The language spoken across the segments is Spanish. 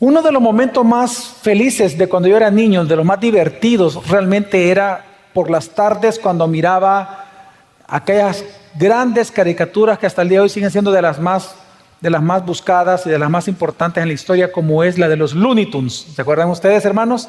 Uno de los momentos más felices de cuando yo era niño, de los más divertidos, realmente era por las tardes cuando miraba aquellas grandes caricaturas que hasta el día de hoy siguen siendo de las más buscadas y de las más importantes en la historia, como es la de los Looney Tunes. ¿Se acuerdan ustedes, hermanos?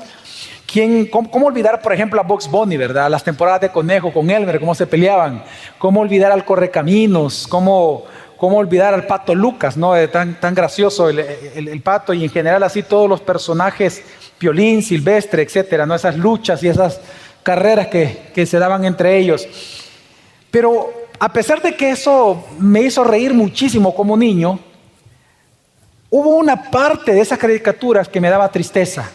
¿Cómo olvidar, por ejemplo, a Bugs Bunny, ¿verdad? Las temporadas de Conejo con Elmer, cómo se peleaban. ¿Cómo olvidar al Correcaminos? ¿Cómo olvidar al Pato Lucas, ¿no? Tan gracioso el Pato, y en general así todos los personajes, Piolín, Silvestre, etcétera, ¿no? Esas luchas y esas carreras que se daban entre ellos. Pero a pesar de que eso me hizo reír muchísimo como niño, hubo una parte de esas caricaturas que me daba tristeza.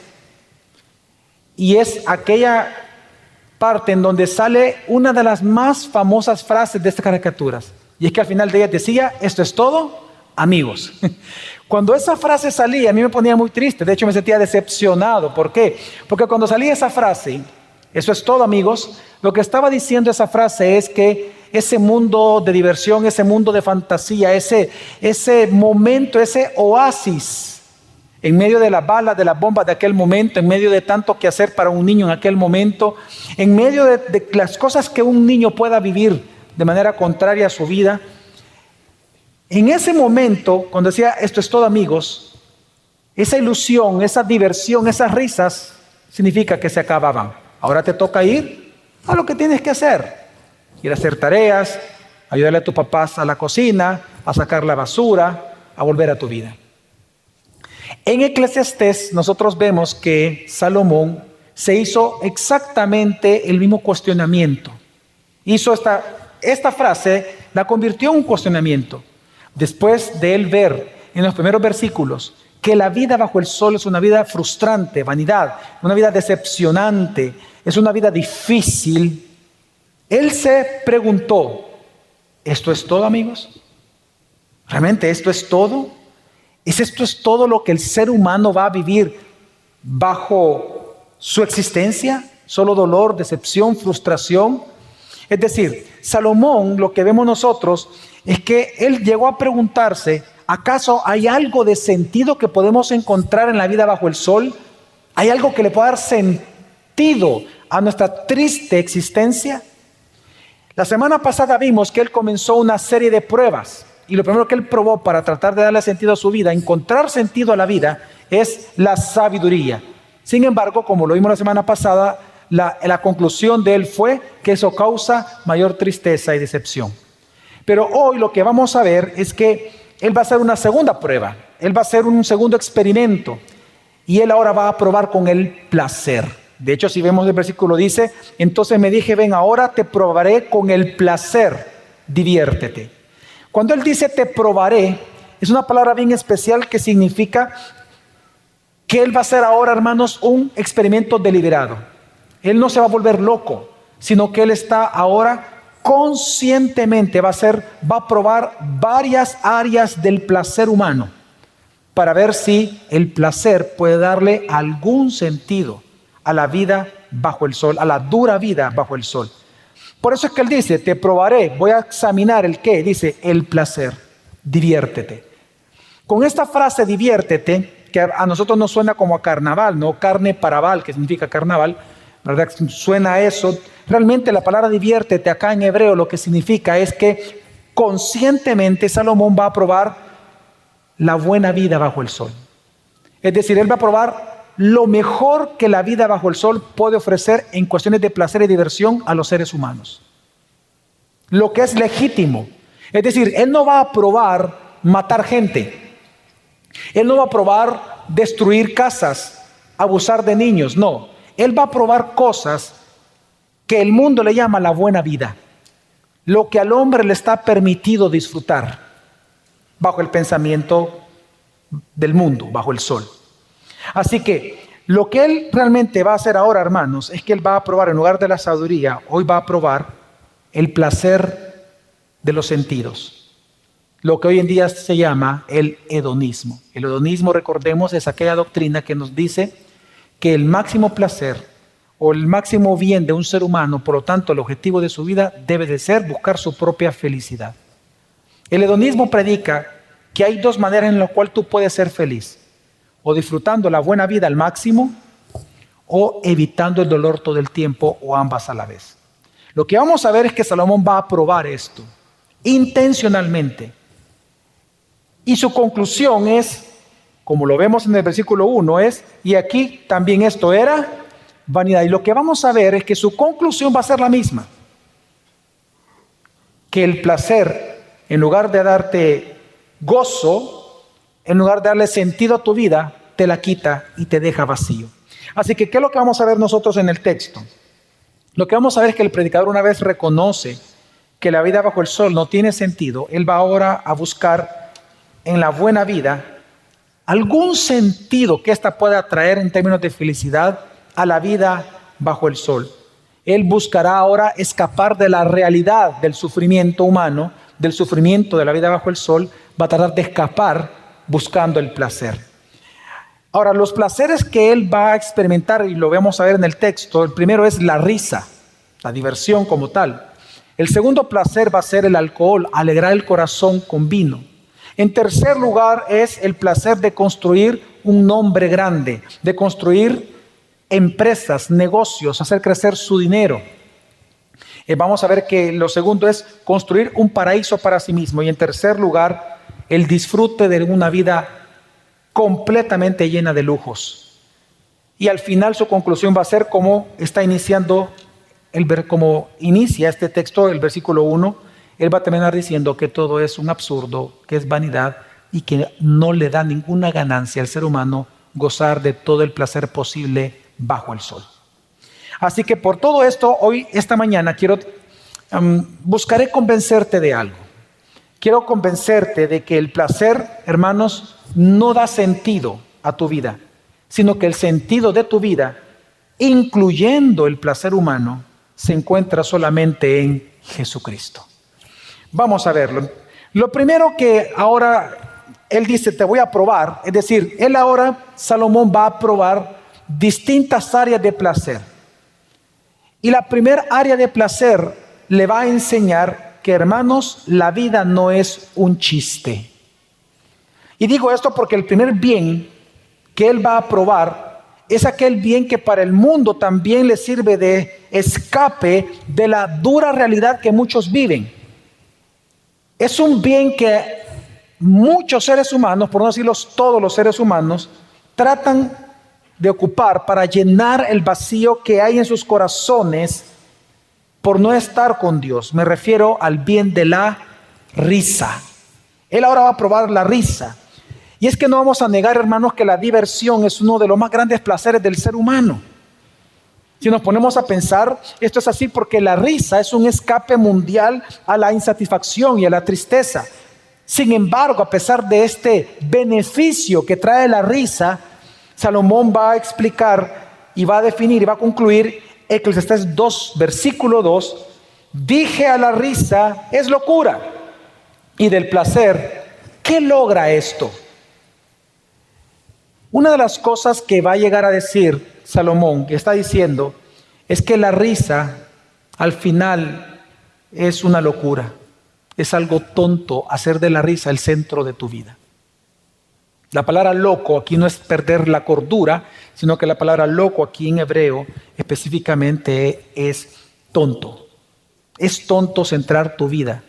Y es aquella parte en donde sale una de las más famosas frases de estas caricaturas. Y es que al final de ella decía: esto es todo, amigos. Cuando esa frase salía, a mí me ponía muy triste. De hecho, me sentía decepcionado. ¿Por qué? Porque cuando salía esa frase, eso es todo, amigos, lo que estaba diciendo esa frase es que ese mundo de diversión, ese mundo de fantasía, ese momento, ese oasis, en medio de las balas, de las bombas de aquel momento, en medio de tanto que hacer para un niño en aquel momento, en medio de las cosas que un niño pueda vivir de manera contraria a su vida, en ese momento, cuando decía esto es todo, amigos, esa ilusión, esa diversión, esas risas, significa que se acababan. Ahora te toca ir a lo que tienes que hacer. Ir a hacer tareas, ayudarle a tus papás a la cocina, a sacar la basura, a volver a tu vida. En Eclesiastés nosotros vemos que Salomón se hizo exactamente el mismo cuestionamiento. Hizo esta frase, la convirtió en un cuestionamiento. Después de él ver en los primeros versículos que la vida bajo el sol es una vida frustrante, vanidad, una vida decepcionante, es una vida difícil, él se preguntó: ¿esto es todo, amigos? ¿Realmente esto es todo? ¿Esto es todo lo que el ser humano va a vivir bajo su existencia? ¿Solo dolor, decepción, frustración? Es decir, Salomón, lo que vemos nosotros es que él llegó a preguntarse: ¿acaso hay algo de sentido que podemos encontrar en la vida bajo el sol? ¿Hay algo que le pueda dar sentido a nuestra triste existencia? La semana pasada vimos que él comenzó una serie de pruebas. Y lo primero que él probó para tratar de darle sentido a su vida, encontrar sentido a la vida, es la sabiduría. Sin embargo, como lo vimos la semana pasada, la conclusión de él fue que eso causa mayor tristeza y decepción. Pero hoy lo que vamos a ver es que él va a hacer una segunda prueba. Él va a hacer un segundo experimento. Y él ahora va a probar con el placer. De hecho, si vemos el versículo dice: entonces me dije, ven, ahora te probaré con el placer, diviértete. Cuando él dice te probaré, es una palabra bien especial que significa que él va a hacer ahora, hermanos, un experimento deliberado. Él no se va a volver loco, sino que él está ahora conscientemente, va a probar varias áreas del placer humano para ver si el placer puede darle algún sentido a la vida bajo el sol, a la dura vida bajo el sol. Por eso es que él dice, te probaré, voy a examinar el qué, dice el placer, diviértete. Con esta frase diviértete, que a nosotros nos suena como a carnaval, ¿no? Carne para val, que significa carnaval, ¿verdad? Suena a eso. Realmente la palabra diviértete acá en hebreo lo que significa es que conscientemente Salomón va a probar la buena vida bajo el sol. Es decir, él va a probar lo mejor que la vida bajo el sol puede ofrecer en cuestiones de placer y diversión a los seres humanos. Lo que es legítimo. Es decir, él no va a probar matar gente. Él no va a probar destruir casas, abusar de niños. No, él va a probar cosas que el mundo le llama la buena vida. Lo que al hombre le está permitido disfrutar bajo el pensamiento del mundo, bajo el sol. Así que lo que él realmente va a hacer ahora, hermanos, es que él va a probar, en lugar de la sabiduría, hoy va a probar el placer de los sentidos. Lo que hoy en día se llama el hedonismo. El hedonismo, recordemos, es aquella doctrina que nos dice que el máximo placer o el máximo bien de un ser humano, por lo tanto el objetivo de su vida, debe de ser buscar su propia felicidad. El hedonismo predica que hay dos maneras en las cuales tú puedes ser feliz. o disfrutando la buena vida al máximo, o evitando el dolor todo el tiempo, o ambas a la vez. Lo que vamos a ver es que Salomón va a probar esto intencionalmente. Y su conclusión es, como lo vemos en el versículo 1, es, y aquí también esto era vanidad. Y lo que vamos a ver es que su conclusión va a ser la misma. Que el placer, en lugar de darte gozo, en lugar de darle sentido a tu vida, te la quita y te deja vacío. Así que, ¿qué es lo que vamos a ver nosotros en el texto? Lo que vamos a ver es que el predicador, una vez reconoce que la vida bajo el sol no tiene sentido, él va ahora a buscar en la buena vida algún sentido que ésta pueda traer en términos de felicidad a la vida bajo el sol. Él buscará ahora escapar de la realidad del sufrimiento humano, del sufrimiento de la vida bajo el sol, va a tratar de escapar buscando el placer. Ahora, los placeres que él va a experimentar, y lo vamos a ver en el texto, el primero es la risa, la diversión como tal. El segundo placer va a ser el alcohol, alegrar el corazón con vino. En tercer lugar es el placer de construir un nombre grande, de construir empresas, negocios, hacer crecer su dinero. Vamos a ver que lo segundo es construir un paraíso para sí mismo. Y en tercer lugar, el disfrute de una vida completamente llena de lujos. Y al final su conclusión va a ser como está iniciando, como inicia este texto, el versículo 1, él va a terminar diciendo que todo es un absurdo, que es vanidad y que no le da ninguna ganancia al ser humano gozar de todo el placer posible bajo el sol. Así que por todo esto, hoy, esta mañana, buscaré convencerte de algo. Quiero convencerte de que el placer, hermanos, no da sentido a tu vida, sino que el sentido de tu vida, incluyendo el placer humano, se encuentra solamente en Jesucristo. Vamos a verlo. Lo primero que ahora él dice, te voy a probar, es decir, él ahora, Salomón, va a probar distintas áreas de placer. Y la primera área de placer le va a enseñar que, hermanos, la vida no es un chiste. Y digo esto porque el primer bien que él va a probar es aquel bien que para el mundo también le sirve de escape de la dura realidad que muchos viven. Es un bien que muchos seres humanos, por no decirlo todos los seres humanos, tratan de ocupar para llenar el vacío que hay en sus corazones por no estar con Dios. Me refiero al bien de la risa. Él ahora va a probar la risa. Y es que no vamos a negar, hermanos, que la diversión es uno de los más grandes placeres del ser humano. Si nos ponemos a pensar, esto es así porque la risa es un escape mundial a la insatisfacción y a la tristeza. Sin embargo, a pesar de este beneficio que trae la risa, Salomón va a explicar y va a definir y va a concluir Eclesiastés 2, versículo 2. Dije a la risa, es locura, y del placer, ¿qué logra esto? Una de las cosas que va a llegar a decir Salomón, que está diciendo, es que la risa al final es una locura. Es algo tonto hacer de la risa el centro de tu vida. La palabra loco aquí no es perder la cordura, sino que la palabra loco aquí en hebreo específicamente es tonto. Es tonto centrar tu vida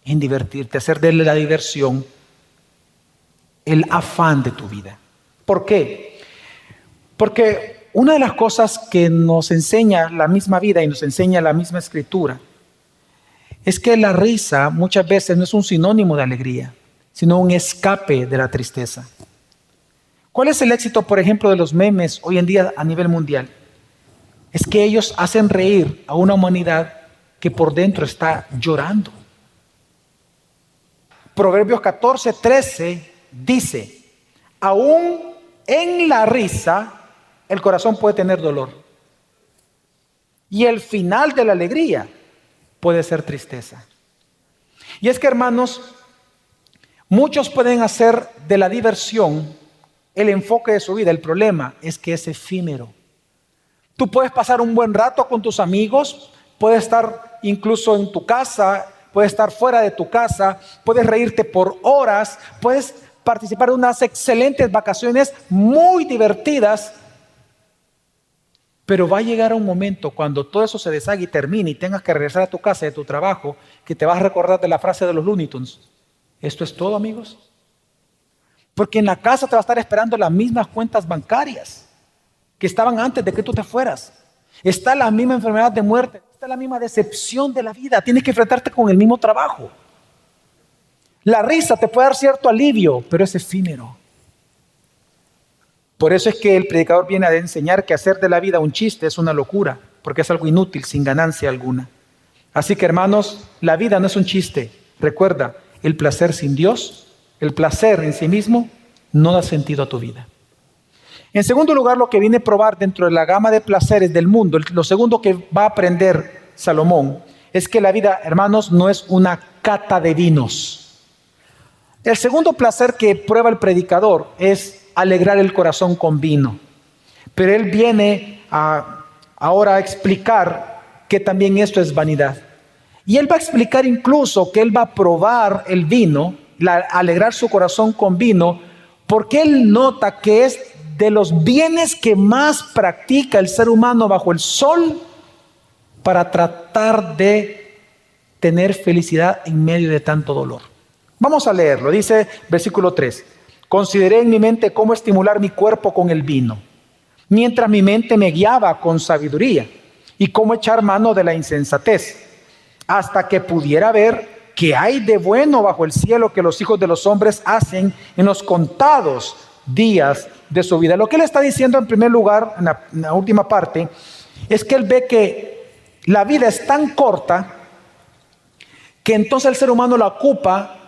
en divertirte, hacer de la diversión el afán de tu vida. ¿Por qué? Porque una de las cosas que nos enseña la misma vida y nos enseña la misma escritura es que la risa muchas veces no es un sinónimo de alegría, sino un escape de la tristeza. ¿Cuál es el éxito, por ejemplo, de los memes hoy en día a nivel mundial? Es que ellos hacen reír a una humanidad que por dentro está llorando. Proverbios 14:13 dice, aún en la risa el corazón puede tener dolor. Y el final de la alegría puede ser tristeza. Y es que, hermanos, muchos pueden hacer de la diversión el enfoque de su vida. El problema es que es efímero. Tú puedes pasar un buen rato con tus amigos, puedes estar incluso en tu casa, puedes estar fuera de tu casa, puedes reírte por horas, puedes participar de unas excelentes vacaciones muy divertidas, pero va a llegar un momento cuando todo eso se deshaga y termine y tengas que regresar a tu casa, de tu trabajo, que te vas a recordar de la frase de los Looney Tunes. ¿Esto es todo, amigos? Porque en la casa te va a estar esperando las mismas cuentas bancarias que estaban antes de que tú te fueras. Está la misma enfermedad de muerte, está la misma decepción de la vida. Tienes que enfrentarte con el mismo trabajo. La risa te puede dar cierto alivio, pero es efímero. Por eso es que el predicador viene a enseñar que hacer de la vida un chiste es una locura, porque es algo inútil, sin ganancia alguna. Así que, hermanos, la vida no es un chiste. Recuerda, el placer sin Dios, el placer en sí mismo, no da sentido a tu vida. En segundo lugar, lo que viene a probar dentro de la gama de placeres del mundo, lo segundo que va a aprender Salomón, es que la vida, hermanos, no es una cata de vinos. El segundo placer que prueba el predicador es alegrar el corazón con vino. Pero él viene ahora a explicar que también esto es vanidad. Y él va a explicar incluso que él va a probar el vino, alegrar su corazón con vino, porque él nota que es de los bienes que más practica el ser humano bajo el sol para tratar de tener felicidad en medio de tanto dolor. Vamos a leerlo. Dice versículo 3. Consideré en mi mente cómo estimular mi cuerpo con el vino, mientras mi mente me guiaba con sabiduría, y cómo echar mano de la insensatez, hasta que pudiera ver qué hay de bueno bajo el cielo que los hijos de los hombres hacen en los contados días de su vida. Lo que él está diciendo en primer lugar, en la última parte, es que él ve que la vida es tan corta que entonces el ser humano la ocupa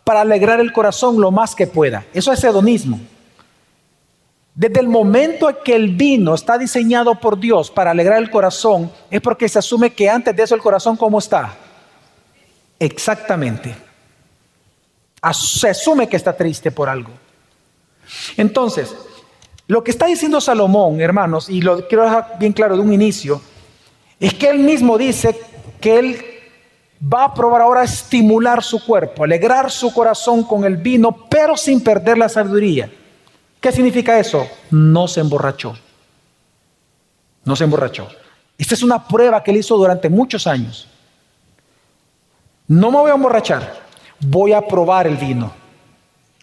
para alegrar el corazón lo más que pueda. Eso es hedonismo. Desde el momento en que el vino está diseñado por Dios para alegrar el corazón, es porque se asume que antes de eso el corazón, ¿cómo está? Exactamente. Se asume que está triste por algo. Entonces, lo que está diciendo Salomón, hermanos, y lo quiero dejar bien claro de un inicio, es que él mismo dice que él va a probar ahora a estimular su cuerpo, alegrar su corazón con el vino, pero sin perder la sabiduría. ¿Qué significa eso? No se emborrachó. No se emborrachó. Esta es una prueba que él hizo durante muchos años. No me voy a emborrachar, voy a probar el vino.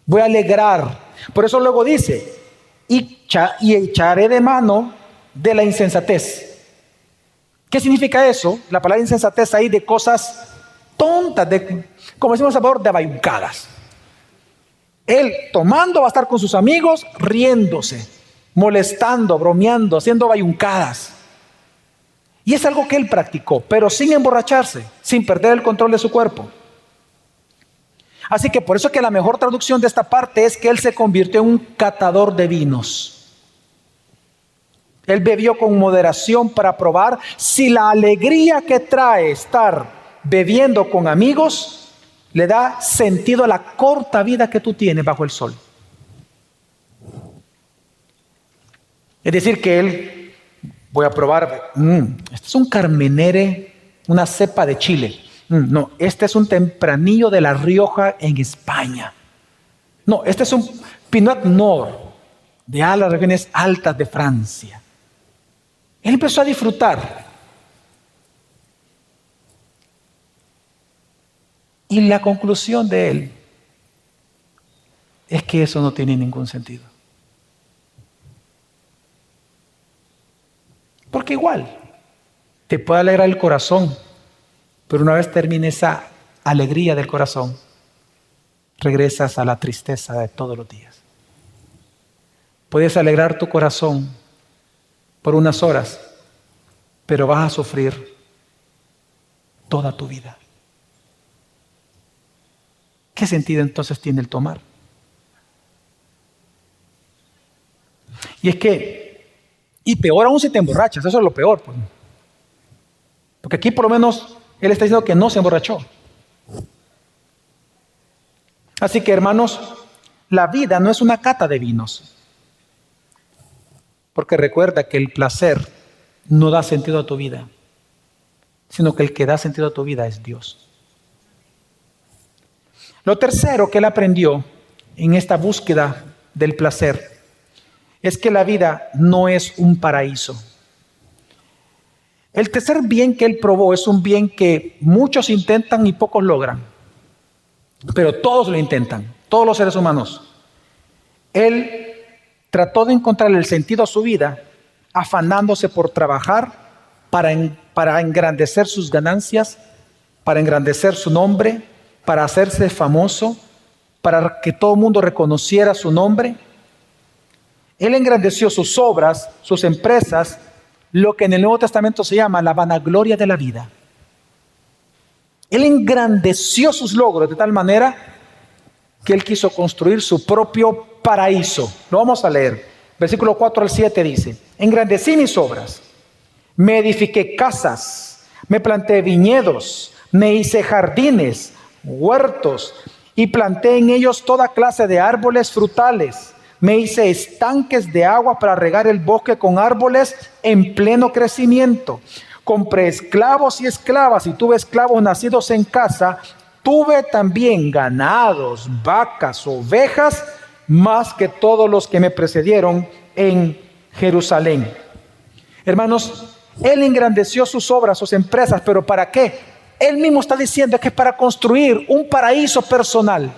Voy a alegrar. Por eso luego dice, y echaré de mano de la insensatez. ¿Qué significa eso? La palabra insensatez ahí de cosas tontas, como decimos a favor, de bayuncadas. Él tomando va a estar con sus amigos, riéndose, molestando, bromeando, haciendo bayuncadas. Y es algo que él practicó, pero sin emborracharse, sin perder el control de su cuerpo. Así que por eso que la mejor traducción de esta parte es que él se convirtió en un catador de vinos. Él bebió con moderación para probar si la alegría que trae estar bebiendo con amigos le da sentido a la corta vida que tú tienes bajo el sol. Es decir, que él, voy a probar, este es un Carmenere, una cepa de Chile. No, este es un Tempranillo de La Rioja en España. No, este es un Pinot Noir de las regiones altas de Francia. Él empezó a disfrutar. Y la conclusión de él es que eso no tiene ningún sentido. Porque igual, te puede alegrar el corazón, pero una vez termine esa alegría del corazón, regresas a la tristeza de todos los días. Puedes alegrar tu corazón por unas horas, pero vas a sufrir toda tu vida. ¿Qué sentido entonces tiene el tomar? Y es que, y peor aún si te emborrachas, eso es lo peor. Pues. Porque aquí por lo menos él está diciendo que no se emborrachó. Así que hermanos, la vida no es una cata de vinos. Porque recuerda que el placer no da sentido a tu vida, sino que el que da sentido a tu vida es Dios. Lo tercero que él aprendió en esta búsqueda del placer es que la vida no es un paraíso. El tercer bien que él probó es un bien que muchos intentan y pocos logran, pero todos lo intentan, todos los seres humanos. Él trató de encontrar el sentido a su vida afanándose por trabajar para engrandecer sus ganancias, para engrandecer su nombre, para hacerse famoso, para que todo el mundo reconociera su nombre. Él engrandeció sus obras, sus empresas, lo que en el Nuevo Testamento se llama la vanagloria de la vida. Él engrandeció sus logros de tal manera que él quiso construir su propio paraíso. Lo vamos a leer. Versículo 4 al 7 dice: engrandecí mis obras, me edifiqué casas, me planté viñedos, me hice jardines, huertos, y planté en ellos toda clase de árboles frutales. Me hice estanques de agua para regar el bosque con árboles en pleno crecimiento. Compré esclavos y esclavas y tuve esclavos nacidos en casa. Tuve también ganados, vacas, ovejas, más que todos los que me precedieron en Jerusalén. Hermanos, él engrandeció sus obras, sus empresas, pero ¿para qué? Él mismo está diciendo que es para construir un paraíso personal.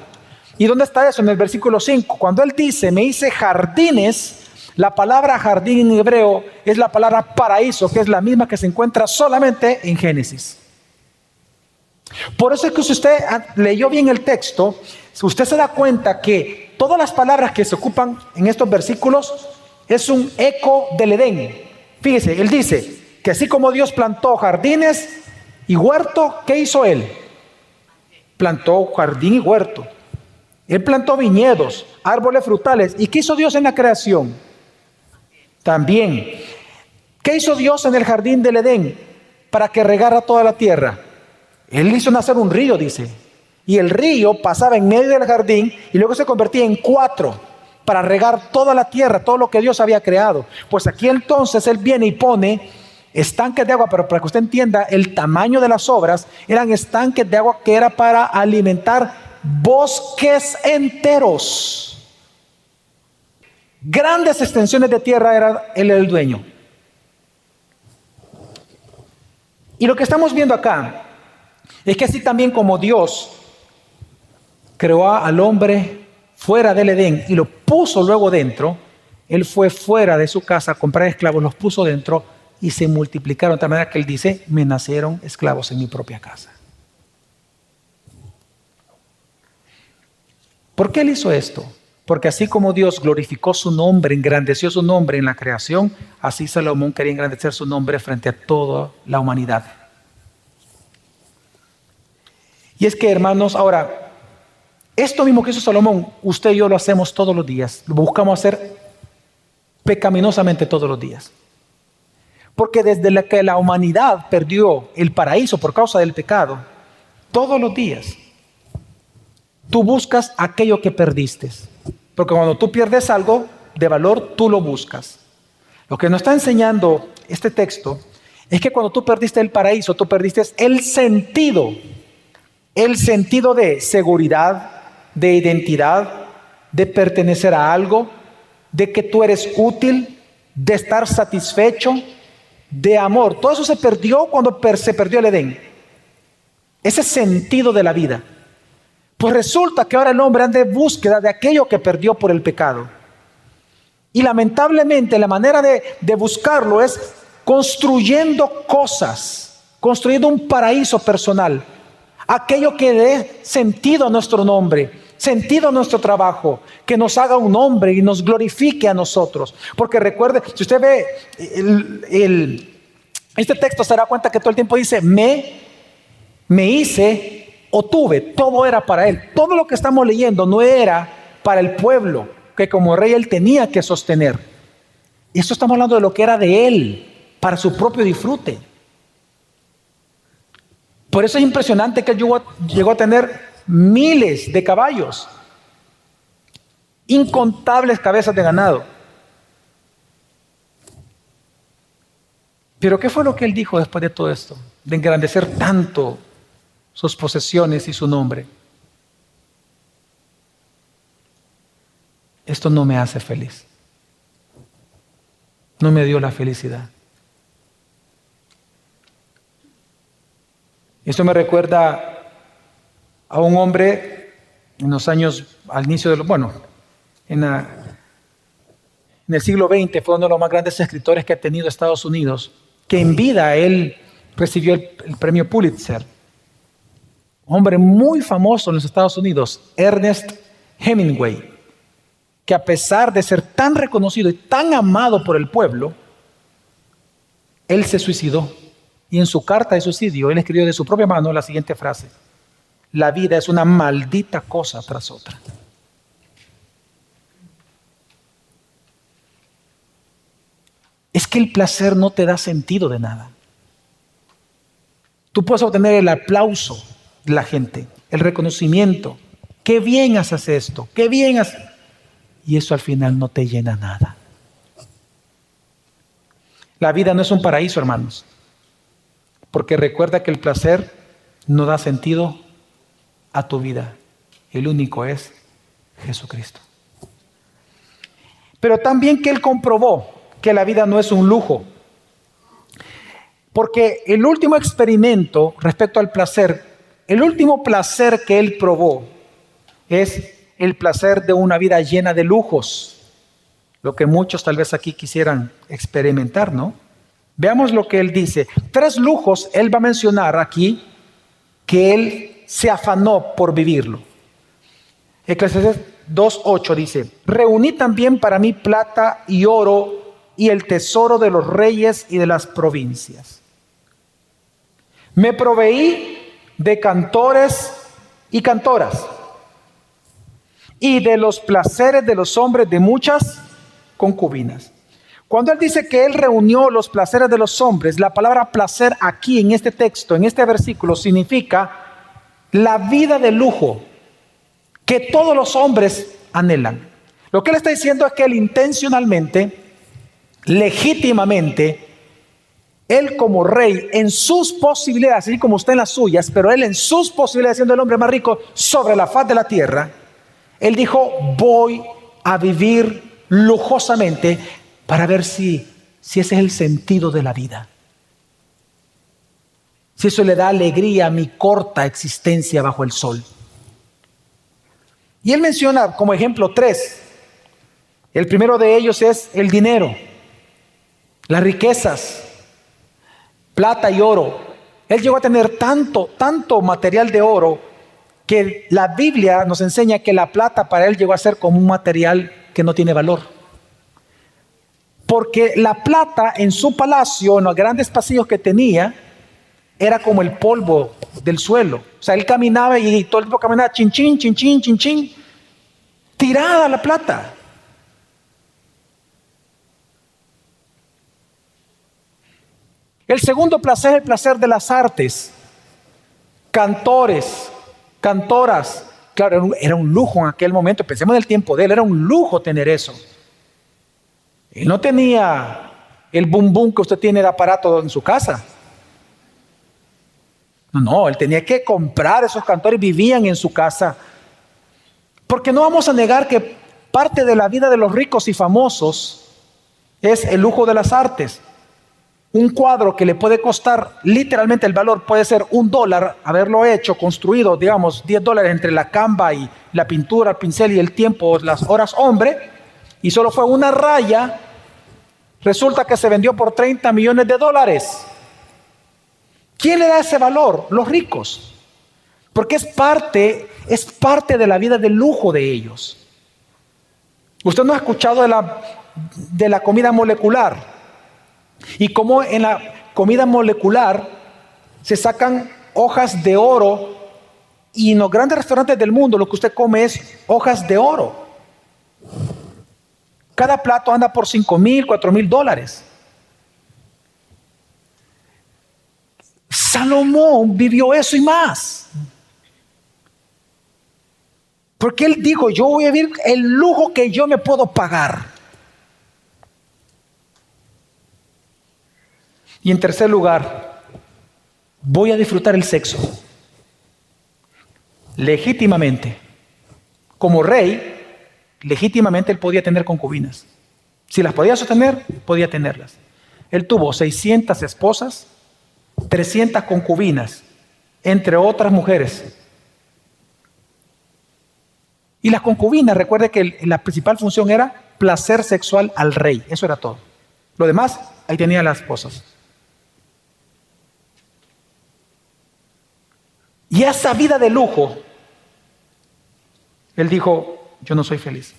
¿Y dónde está eso? En el versículo 5. Cuando él dice, me hice jardines, la palabra jardín en hebreo es la palabra paraíso, que es la misma que se encuentra solamente en Génesis. Por eso es que si usted leyó bien el texto, usted se da cuenta que todas las palabras que se ocupan en estos versículos es un eco del Edén. Fíjese, él dice que así como Dios plantó jardines y huerto, ¿qué hizo él? Plantó jardín y huerto. Él plantó viñedos, árboles frutales. ¿Y qué hizo Dios en la creación? También. ¿Qué hizo Dios en el jardín del Edén para que regara toda la tierra? Él hizo nacer un río, dice. Y el río pasaba en medio del jardín y luego se convertía en 4 para regar toda la tierra, todo lo que Dios había creado. Pues aquí entonces él viene y pone estanques de agua, pero para que usted entienda el tamaño de las obras, eran estanques de agua que era para alimentar bosques enteros. Grandes extensiones de tierra era él el dueño. Y lo que estamos viendo acá es que así también como Dios creó al hombre fuera del Edén y lo puso luego dentro, él fue fuera de su casa a comprar esclavos, los puso dentro y se multiplicaron de tal manera que él dice, me nacieron esclavos en mi propia casa. ¿Por qué él hizo esto? Porque así como Dios glorificó su nombre, engrandeció su nombre en la creación, así Salomón quería engrandecer su nombre frente a toda la humanidad. Y es que, hermanos, ahora, esto mismo que hizo Salomón, usted y yo lo hacemos todos los días. Lo buscamos hacer pecaminosamente todos los días. Porque desde que la humanidad perdió el paraíso por causa del pecado, todos los días tú buscas aquello que perdiste. Porque cuando tú pierdes algo de valor, tú lo buscas. Lo que nos está enseñando este texto es que cuando tú perdiste el paraíso, tú perdiste el sentido de seguridad, de identidad, de pertenecer a algo, de que tú eres útil, de estar satisfecho, de amor. Todo eso se perdió cuando se perdió el Edén. Ese sentido de la vida. Pues resulta que ahora el hombre anda en búsqueda de aquello que perdió por el pecado. Y lamentablemente la manera de buscarlo es construyendo cosas, construyendo un paraíso personal. Aquello que dé sentido a nuestro nombre, sentido a nuestro trabajo, que nos haga un nombre y nos glorifique a nosotros. Porque recuerde, si usted ve este texto se dará cuenta que todo el tiempo dice me hice o tuve, todo era para él. Todo lo que estamos leyendo no era para el pueblo que como rey él tenía que sostener. Y esto estamos hablando de lo que era de él, para su propio disfrute. Por eso es impresionante que él llegó a tener miles de caballos, incontables cabezas de ganado. Pero ¿qué fue lo que él dijo después de todo esto? De engrandecer tanto sus posesiones y su nombre. esto no me hace feliz. No me dio la felicidad. Esto me recuerda a un hombre en los años, al inicio de en el siglo XX, fue uno de los más grandes escritores que ha tenido Estados Unidos, que en vida él recibió el premio Pulitzer. Un hombre muy famoso en los Estados Unidos, Ernest Hemingway, que a pesar de ser tan reconocido y tan amado por el pueblo, él se suicidó. Y en su carta de suicidio, él escribió de su propia mano la siguiente frase: la vida es una maldita cosa tras otra. Es que el placer no te da sentido de nada. Tú puedes obtener el aplauso de la gente, el reconocimiento. Qué bien haces esto, qué bien haces. Y eso al final no te llena nada. La vida no es un paraíso, hermanos. Porque recuerda que el placer no da sentido a tu vida. El único es Jesucristo. Pero también que Él comprobó que la vida no es un lujo. Porque el último experimento respecto al placer, el último placer que Él probó es el placer de una vida llena de lujos. Lo que muchos tal vez aquí quisieran experimentar, ¿no? Veamos lo que Él dice. 3 lujos Él va a mencionar aquí que Él se afanó por vivirlo. Eclesiastés 2:8 dice: reuní también para mí plata y oro y el tesoro de los reyes y de las provincias. Me proveí de cantores y cantoras y de los placeres de los hombres de muchas concubinas. Cuando Él dice que Él reunió los placeres de los hombres, la palabra placer aquí en este texto, en este versículo, significa la vida de lujo que todos los hombres anhelan. Lo que Él está diciendo es que Él intencionalmente, legítimamente, Él como rey, en sus posibilidades, así como usted en las suyas, pero Él en sus posibilidades, siendo el hombre más rico sobre la faz de la tierra, Él dijo: voy a vivir lujosamente para ver si ese es el sentido de la vida. Si eso le da alegría a mi corta existencia bajo el sol. Y Él menciona como ejemplo 3. El primero de ellos es el dinero, las riquezas, plata y oro. Él llegó a tener tanto material de oro que la Biblia nos enseña que la plata para él llegó a ser como un material que no tiene valor. Porque la plata en su palacio, en los grandes pasillos que tenía, era como el polvo del suelo. O sea, él caminaba y todo el tiempo caminaba chin, chin, chin, chin, chin, chin. Tirada la plata. El segundo placer es el placer de las artes. Cantores, cantoras. Claro, era un lujo en aquel momento. Pensemos en el tiempo de él. Era un lujo tener eso. Él no tenía el boom boom que usted tiene de aparato en su casa. No, él tenía que comprar esos cantores, vivían en su casa. Porque no vamos a negar que parte de la vida de los ricos y famosos es el lujo de las artes. Un cuadro que le puede costar, literalmente el valor puede ser $1, haberlo hecho, construido, digamos, $10 entre la canva y la pintura, el pincel y el tiempo, las horas hombre, y solo fue una raya. Resulta que se vendió por $30 millones. ¿Quién le da ese valor? Los ricos. Porque es parte de la vida de lujo de ellos. Usted no ha escuchado de la comida molecular. Y cómo en la comida molecular se sacan hojas de oro. Y en los grandes restaurantes del mundo lo que usted come es hojas de oro. Cada plato anda por $5,000, $4,000. Salomón vivió eso y más. Porque él dijo: yo voy a vivir el lujo que yo me puedo pagar. Y en tercer lugar, voy a disfrutar el sexo. Legítimamente. Como rey, legítimamente él podía tener concubinas. Si las podía sostener, podía tenerlas. Él tuvo 600 esposas, 300 concubinas, entre otras mujeres. Y las concubinas, recuerde que la principal función era placer sexual al rey. Eso era todo. Lo demás, ahí tenía las esposas. Y esa vida de lujo, él dijo, yo no soy feliz.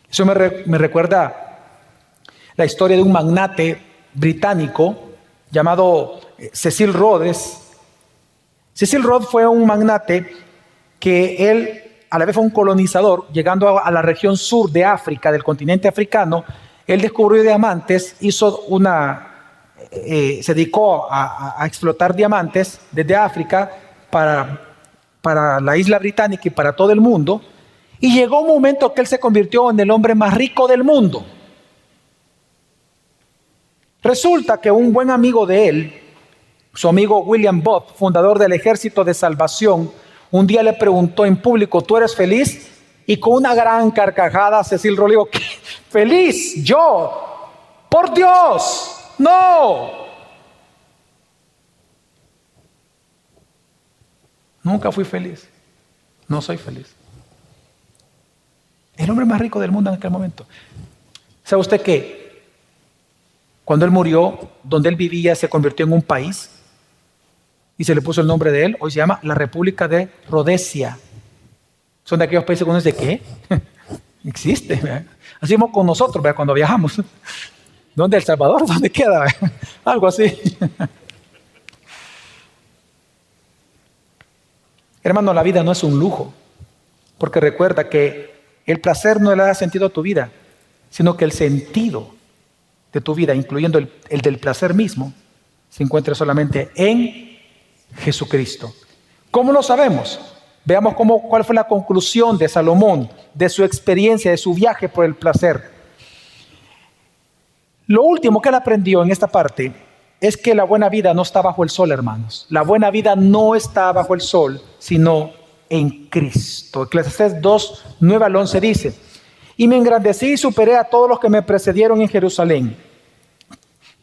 Eso me recuerda la historia de un magnate británico llamado Cecil Rhodes. Cecil Rhodes fue un magnate que él a la vez fue un colonizador, llegando a la región sur de África, del continente africano. Él descubrió diamantes, se dedicó a explotar diamantes desde África para la isla británica y para todo el mundo. Y llegó un momento que él se convirtió en el hombre más rico del mundo. Resulta que un buen amigo de él, su amigo William Booth, fundador del Ejército de Salvación, un día le preguntó en público, ¿tú eres feliz? Y con una gran carcajada, Cecil Rhodes dijo, ¿qué? ¿Feliz? ¿Yo? ¡Por Dios! ¡No! Nunca fui feliz. No soy feliz. El hombre más rico del mundo en aquel momento. ¿Sabe usted qué? Cuando él murió, donde él vivía se convirtió en un país y se le puso el nombre de él. Hoy se llama la República de Rodesia. Son de aquellos países que uno dice, ¿qué? Existe. ¿verdad? Así como con nosotros, ¿verdad? Cuando viajamos. ¿Dónde? ¿El Salvador? ¿Dónde queda? Algo así. Hermano, la vida no es un lujo. Porque recuerda que el placer no le da sentido a tu vida, sino que el sentido de tu vida, incluyendo el del placer mismo, se encuentra solamente en Jesucristo. ¿Cómo lo sabemos? Veamos cuál fue la conclusión de Salomón, de su experiencia, de su viaje por el placer. Lo último que él aprendió en esta parte es que la buena vida no está bajo el sol, hermanos. La buena vida no está bajo el sol, sino en Cristo. Eclesiastés 2, 9 al 11 dice, y me engrandecí y superé a todos los que me precedieron en Jerusalén.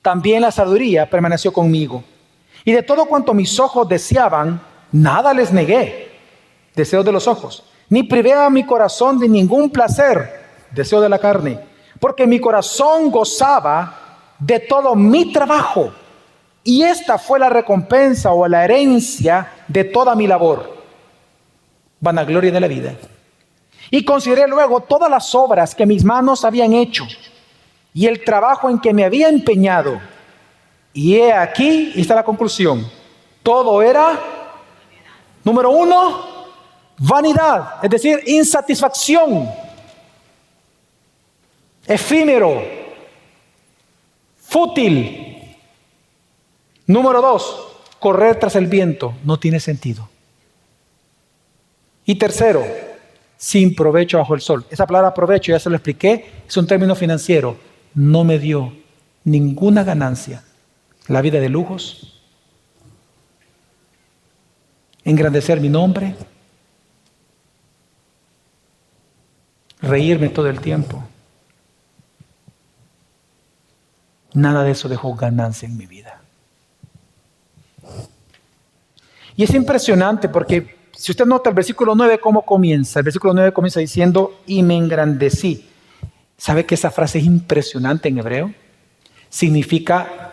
También la sabiduría permaneció conmigo. Y de todo cuanto mis ojos deseaban, nada les negué. Deseo de los ojos. Ni privé a mi corazón de ningún placer. Deseo de la carne. Porque mi corazón gozaba de todo mi trabajo. Y esta fue la recompensa o la herencia de toda mi labor. Vanagloria de la vida. Y consideré luego todas las obras que mis manos habían hecho. Y el trabajo en que me había empeñado. Y he aquí, y está la conclusión. Todo era, número 1, vanidad, es decir, insatisfacción, efímero, fútil. Número 2, correr tras el viento, no tiene sentido. Y tercero, sin provecho bajo el sol. Esa palabra provecho, ya se lo expliqué, es un término financiero. No me dio ninguna ganancia. La vida de lujos, engrandecer mi nombre, reírme todo el tiempo. Nada de eso dejó ganancia en mi vida. Y es impresionante porque si usted nota el versículo 9, ¿cómo comienza? El versículo 9 comienza diciendo, y me engrandecí. ¿Sabe que esa frase es impresionante en hebreo? Significa,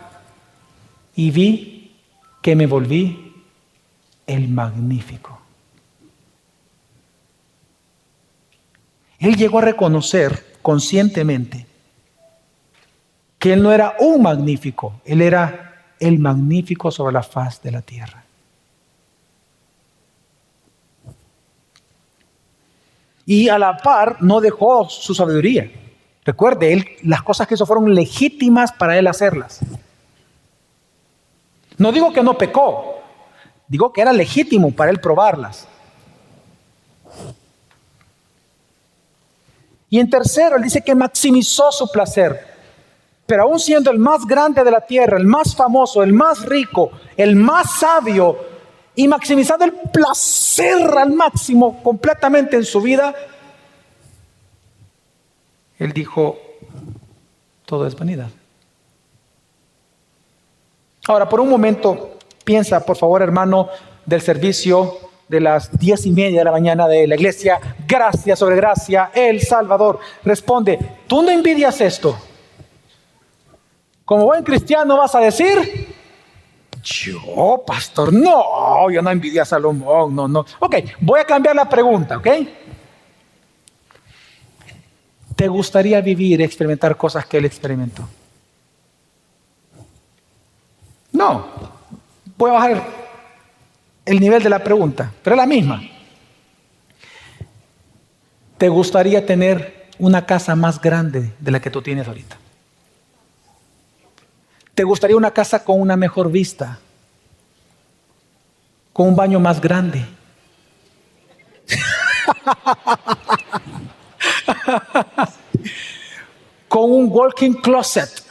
y vi que me volví el magnífico. Él llegó a reconocer conscientemente que él no era un magnífico, él era el magnífico sobre la faz de la tierra. Y a la par no dejó su sabiduría. Recuerde, las cosas que hizo fueron legítimas para él hacerlas. No digo que no pecó, digo que era legítimo para él probarlas. Y en tercero, él dice que maximizó su placer. Pero aún siendo el más grande de la tierra, el más famoso, el más rico, el más sabio, y maximizando el placer al máximo completamente en su vida, Él dijo, todo es vanidad. Ahora, por un momento, piensa, por favor, hermano, del servicio de las 10:30 de la mañana de la iglesia, Gracia sobre Gracia, El Salvador. Responde, ¿tú no envidias esto? Como buen cristiano vas a decir, yo, pastor, no, yo no envidio a Salomón, no. Ok, voy a cambiar la pregunta, ¿ok? ¿Te gustaría vivir y experimentar cosas que él experimentó? No. Voy a bajar el nivel de la pregunta, pero es la misma. ¿Te gustaría tener una casa más grande de la que tú tienes ahorita? ¿Te gustaría una casa con una mejor vista? ¿Con un baño más grande? ¿Con un walk-in closet?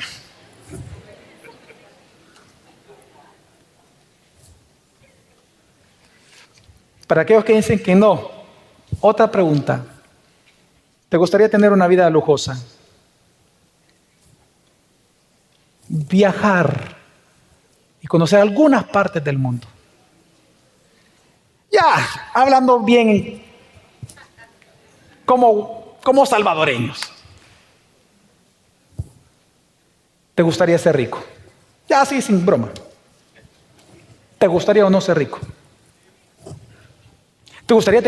Para aquellos que dicen que no, otra pregunta. ¿Te gustaría tener una vida lujosa? Viajar y conocer algunas partes del mundo. Ya, hablando bien como salvadoreños. ¿Te gustaría ser rico? Ya, sí, sin broma. ¿Te gustaría o no ser rico? ¿Te gustaría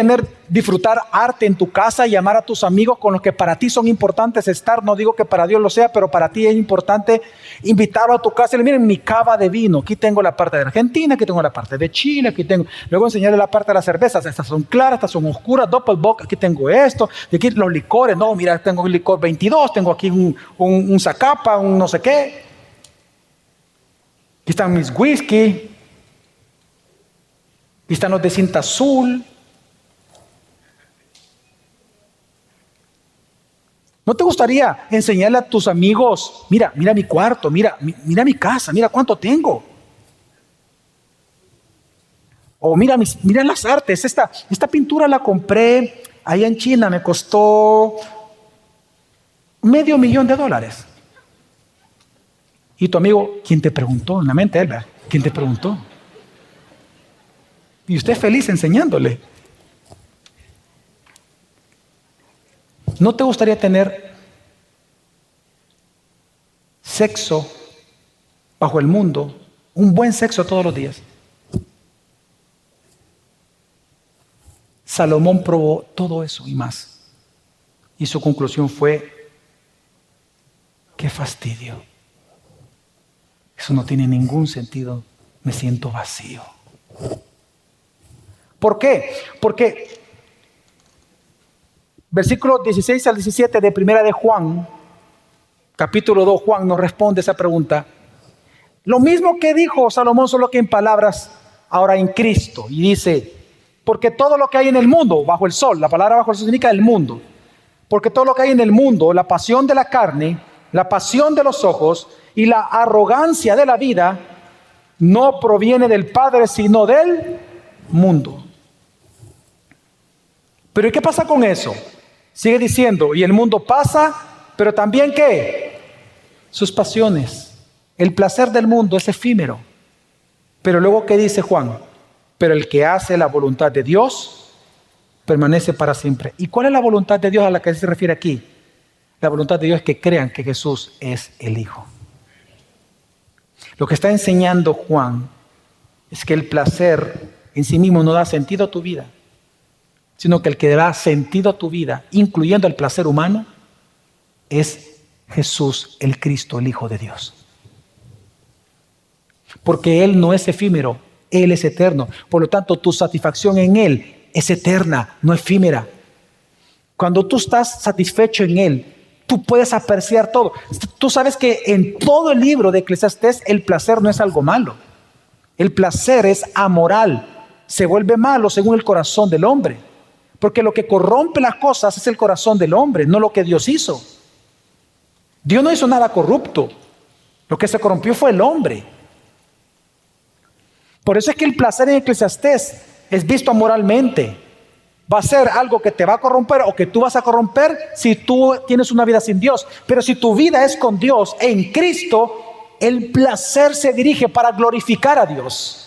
disfrutar arte en tu casa y llamar a tus amigos con los que para ti son importantes estar? No digo que para Dios lo sea, pero para ti es importante invitarlo a tu casa y decirle, miren mi cava de vino. Aquí tengo la parte de Argentina, aquí tengo la parte de Chile, aquí tengo. Luego enseñarle la parte de las cervezas. Estas son claras, estas son oscuras, Doppelbock, aquí tengo esto. Y aquí los licores, no, mira, tengo un licor 22, tengo aquí un Zacapa, un no sé qué. Aquí están mis whisky. Aquí están los de cinta azul. ¿No te gustaría enseñarle a tus amigos, mira mi cuarto, mira mi casa, mira cuánto tengo? O mira las artes, esta pintura la compré allá en China, me costó $500,000. Y tu amigo, ¿quién te preguntó? En la mente él, ¿verdad? ¿Quién te preguntó? Y usted feliz enseñándole. ¿No te gustaría tener sexo bajo el mundo? Un buen sexo todos los días. Salomón probó todo eso y más. Y su conclusión fue, qué fastidio. Eso no tiene ningún sentido. Me siento vacío. ¿Por qué? Porque versículos 16 al 17 de Primera de Juan, capítulo 2, Juan nos responde esa pregunta. Lo mismo que dijo Salomón, solo que en palabras ahora en Cristo. Y dice, porque todo lo que hay en el mundo, bajo el sol, la palabra bajo el sol significa el mundo. Porque todo lo que hay en el mundo, la pasión de la carne, la pasión de los ojos y la arrogancia de la vida, no proviene del Padre, sino del mundo. Pero ¿y qué pasa con eso? Sigue diciendo, y el mundo pasa, pero también ¿qué? Sus pasiones. El placer del mundo es efímero. Pero luego ¿qué dice Juan? Pero el que hace la voluntad de Dios permanece para siempre. ¿Y cuál es la voluntad de Dios a la que se refiere aquí? La voluntad de Dios es que crean que Jesús es el Hijo. Lo que está enseñando Juan es que el placer en sí mismo no da sentido a tu vida, sino que el que da sentido a tu vida, incluyendo el placer humano, es Jesús, el Cristo, el Hijo de Dios. Porque Él no es efímero, Él es eterno. Por lo tanto, tu satisfacción en Él es eterna, no efímera. Cuando tú estás satisfecho en Él, tú puedes apreciar todo. Tú sabes que en todo el libro de Eclesiastés el placer no es algo malo. El placer es amoral. Se vuelve malo según el corazón del hombre. Porque lo que corrompe las cosas es el corazón del hombre, no lo que Dios hizo. Dios no hizo nada corrupto. Lo que se corrompió fue el hombre. Por eso es que el placer en Eclesiastés es visto amoralmente. va a ser algo que te va a corromper o que tú vas a corromper si tú tienes una vida sin Dios. Pero si tu vida es con Dios, en Cristo, el placer se dirige para glorificar a Dios.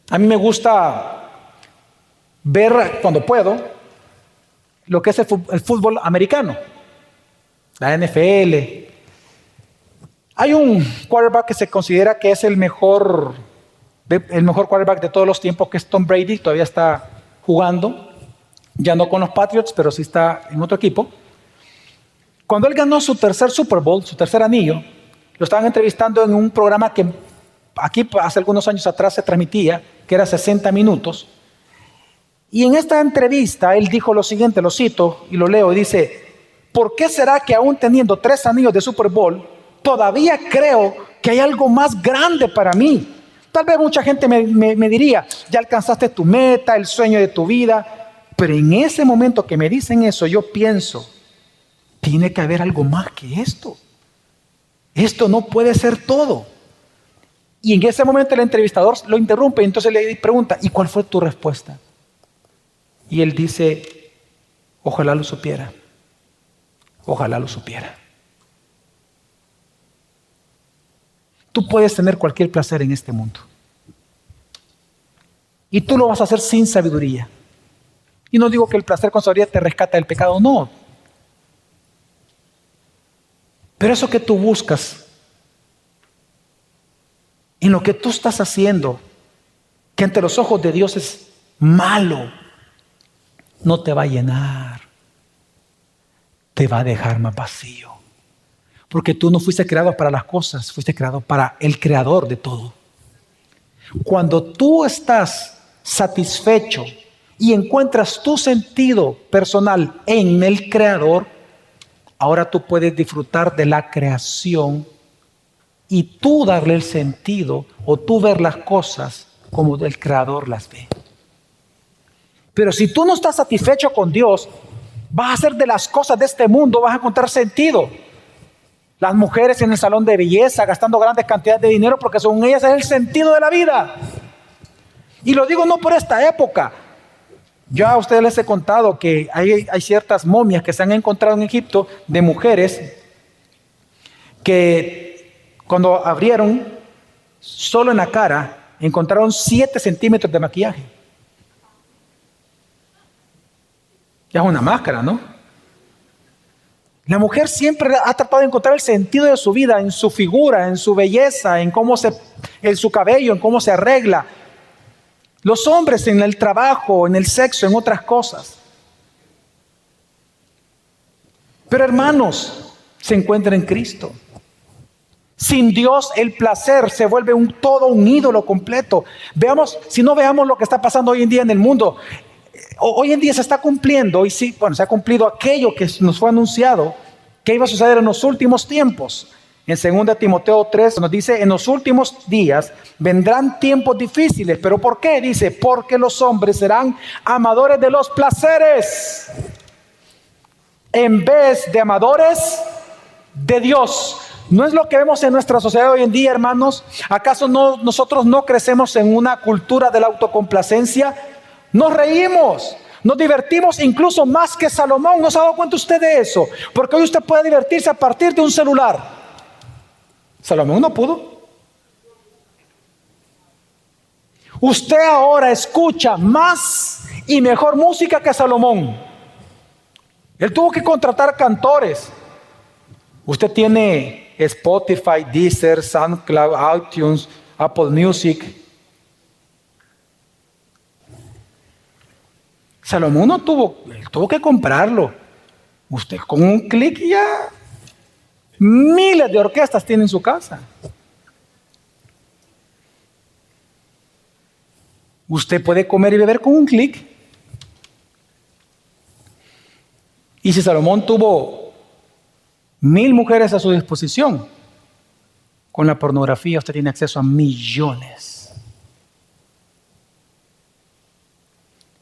A mí me gusta ver, cuando puedo, lo que es el fútbol americano, la NFL. Hay un quarterback que se considera que es el mejor quarterback de todos los tiempos, que es Tom Brady. Todavía está jugando, ya no con los Patriots, pero sí está en otro equipo. Cuando él ganó su tercer Super Bowl, su tercer anillo, lo estaban entrevistando en un programa que aquí hace algunos años atrás se transmitía, que era 60 minutos. Y en esta entrevista él dijo lo siguiente, lo cito y lo leo, y dice: ¿por qué será que aún teniendo 3 anillos de Super Bowl, todavía creo que hay algo más grande para mí? Tal vez mucha gente me diría, ya alcanzaste tu meta, el sueño de tu vida. Pero en ese momento que me dicen eso, yo pienso, tiene que haber algo más que esto. Esto no puede ser todo. Y en ese momento el entrevistador lo interrumpe y entonces le pregunta, ¿y cuál fue tu respuesta? Y él dice, ojalá lo supiera. Ojalá lo supiera. Tú puedes tener cualquier placer en este mundo. Y tú lo vas a hacer sin sabiduría. Y no digo que el placer con sabiduría te rescata del pecado, no. Pero eso que tú buscas, en lo que tú estás haciendo, que ante los ojos de Dios es malo, no te va a llenar. Te va a dejar más vacío. Porque tú no fuiste creado para las cosas, fuiste creado para el creador de todo. Cuando tú estás satisfecho y encuentras tu sentido personal en el creador, ahora tú puedes disfrutar de la creación y tú darle el sentido o tú ver las cosas como el creador las ve. Pero si tú no estás satisfecho con Dios, vas a hacer de las cosas de este mundo, vas a encontrar sentido. Las mujeres en el salón de belleza gastando grandes cantidades de dinero porque según ellas es el sentido de la vida. Y lo digo no por esta época. Yo a ustedes les he contado que hay ciertas momias que se han encontrado en Egipto de mujeres que cuando abrieron solo en la cara encontraron 7 centímetros de maquillaje. Ya es una máscara, ¿no? La mujer siempre ha tratado de encontrar el sentido de su vida en su figura, en su belleza, en su cabello, en cómo se arregla. Los hombres en el trabajo, en el sexo, en otras cosas. Pero hermanos, se encuentra en Cristo. Sin Dios el placer se vuelve todo un ídolo completo. Si no veamos lo que está pasando hoy en día en el mundo. Hoy en día se está cumpliendo, se ha cumplido aquello que nos fue anunciado, que iba a suceder en los últimos tiempos. En 2 Timoteo 3 nos dice, en los últimos días vendrán tiempos difíciles. ¿Pero por qué? Dice, porque los hombres serán amadores de los placeres, en vez de amadores de Dios. ¿No es lo que vemos en nuestra sociedad hoy en día, hermanos? ¿Acaso nosotros no crecemos en una cultura de la autocomplacencia? Nos reímos, nos divertimos incluso más que Salomón. ¿No se ha dado cuenta usted de eso? Porque hoy usted puede divertirse a partir de un celular. Salomón no pudo. Usted ahora escucha más y mejor música que Salomón. Él tuvo que contratar cantores. Usted tiene Spotify, Deezer, SoundCloud, iTunes, Apple Music. Salomón no tuvo que comprarlo. Usted con un clic ya miles de orquestas tiene en su casa. Usted puede comer y beber con un clic. Y si Salomón tuvo 1000 mujeres a su disposición, con la pornografía usted tiene acceso a millones.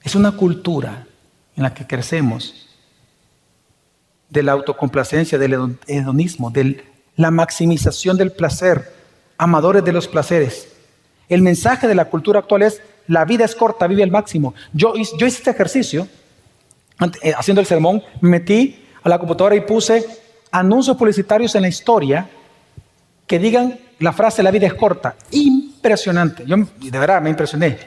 Es una cultura en la que crecemos de la autocomplacencia, del hedonismo, de la maximización del placer. amadores de los placeres. El mensaje de la cultura actual es: la vida es corta, vive al máximo. Yo hice este ejercicio, haciendo el sermón, me metí a la computadora y puse anuncios publicitarios en la historia que digan la frase "la vida es corta". Impresionante. Yo de verdad me impresioné.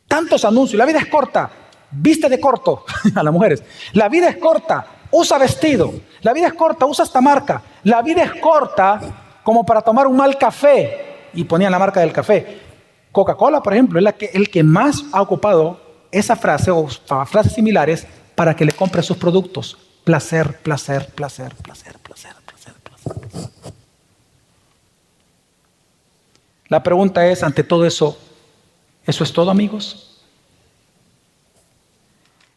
Tantos anuncios: la vida es corta, viste de corto a las mujeres. La vida es corta, usa vestido. La vida es corta, usa esta marca. La vida es corta como para tomar un mal café. Y ponían la marca del café. Coca-Cola, por ejemplo, es el que más ha ocupado esa frase o frases similares para que le compre sus productos. Placer, placer, placer, placer, placer, placer, placer. La pregunta es, ante todo eso, ¿eso es todo, amigos?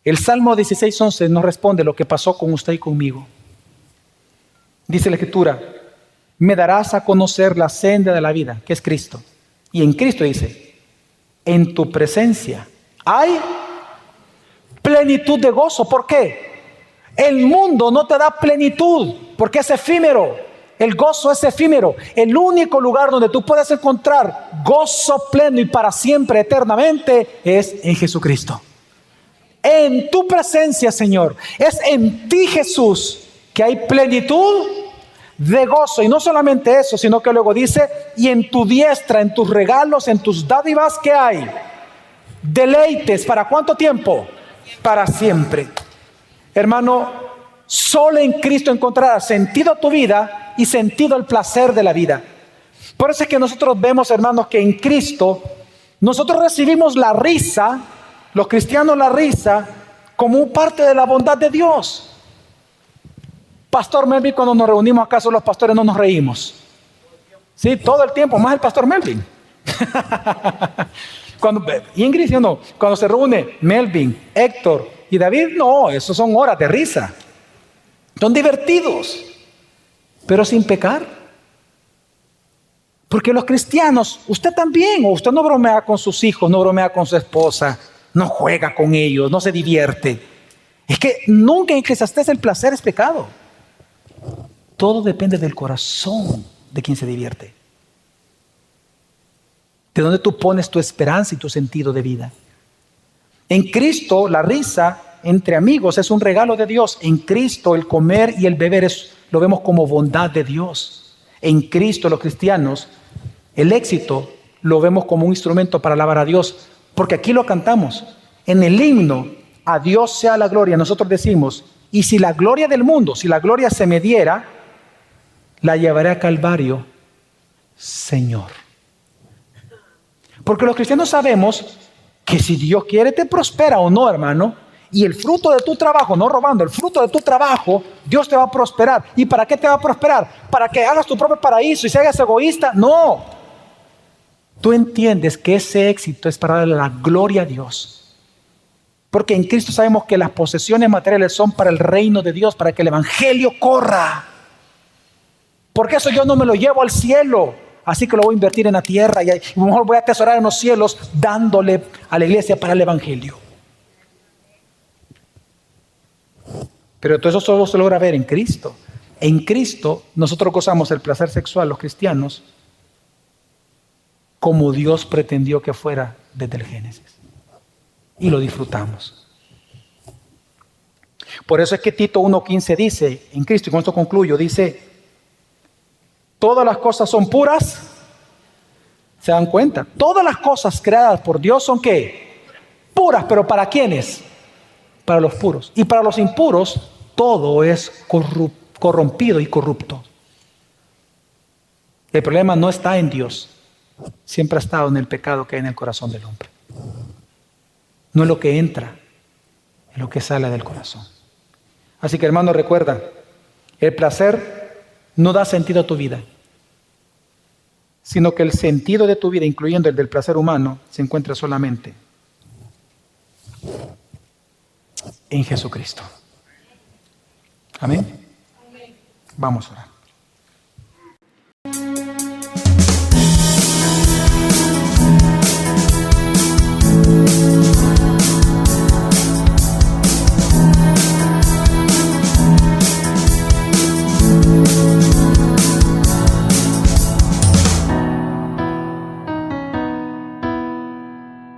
El Salmo 16:11 nos responde lo que pasó con usted y conmigo. Dice la Escritura: me darás a conocer la senda de la vida, que es Cristo. Y en Cristo dice: en tu presencia hay plenitud de gozo. ¿Por qué? El mundo no te da plenitud porque es efímero. El gozo es efímero. El único lugar donde tú puedes encontrar gozo pleno y para siempre, eternamente, es en Jesucristo. En tu presencia, Señor. Es en ti, Jesús, que hay plenitud de gozo. Y no solamente eso, sino que luego dice: y en tu diestra, en tus regalos, en tus dádivas, ¿qué hay? Deleites. ¿Para cuánto tiempo? Para siempre. Hermano, solo en Cristo encontrarás sentido a tu vida y sentido al placer de la vida. Por eso es que nosotros vemos, hermanos, que en Cristo nosotros recibimos la risa, los cristianos, la risa como parte de la bondad de Dios. Pastor Melvin, cuando nos reunimos, ¿acaso los pastores no nos reímos? Sí, todo el tiempo, más el pastor Melvin. Ingrid, ¿sí o no? Cuando se reúne Melvin, Héctor y David, no, eso son horas de risa. Son divertidos, pero sin pecar. Porque los cristianos, usted también, o usted no bromea con sus hijos, no bromea con su esposa, no juega con ellos, no se divierte. Es que nunca en Eclesiastés el placer es pecado. Todo depende del corazón de quien se divierte. De dónde tú pones tu esperanza y tu sentido de vida. En Cristo la risa entre amigos es un regalo de Dios. En Cristo el comer y el beber lo vemos como bondad de Dios. En Cristo los cristianos el éxito lo vemos como un instrumento para alabar a Dios. Porque aquí lo cantamos. En el himno, a Dios sea la gloria, nosotros decimos: y si la gloria del mundo, si la gloria se me diera, la llevaré a Calvario, Señor. Porque los cristianos sabemos que si Dios quiere te prospera o no, hermano. Y el fruto de tu trabajo, no robando, el fruto de tu trabajo, Dios te va a prosperar. ¿Y para qué te va a prosperar? ¿Para que hagas tu propio paraíso y seas egoísta? No. Tú entiendes que ese éxito es para darle la gloria a Dios. Porque en Cristo sabemos que las posesiones materiales son para el reino de Dios, para que el evangelio corra. Porque eso yo no me lo llevo al cielo, así que lo voy a invertir en la tierra y a lo mejor voy a atesorar en los cielos dándole a la iglesia para el evangelio. Pero todo eso solo se logra ver en Cristo. En Cristo nosotros gozamos el placer sexual, los cristianos, como Dios pretendió que fuera desde el Génesis. Y lo disfrutamos. Por eso es que Tito 1:15 dice, en Cristo, y con esto concluyo, dice: todas las cosas son puras. ¿Se dan cuenta? Todas las cosas creadas por Dios son ¿qué? Puras, pero ¿para quiénes? Para los puros. Y para los impuros, todo es corrompido y corrupto. El problema no está en Dios. Siempre ha estado en el pecado que hay en el corazón del hombre. No es lo que entra, es lo que sale del corazón. Así que, hermano, recuerda, el placer no da sentido a tu vida, sino que el sentido de tu vida, incluyendo el del placer humano, se encuentra solamente en Jesucristo. Amén. Vamos a orar.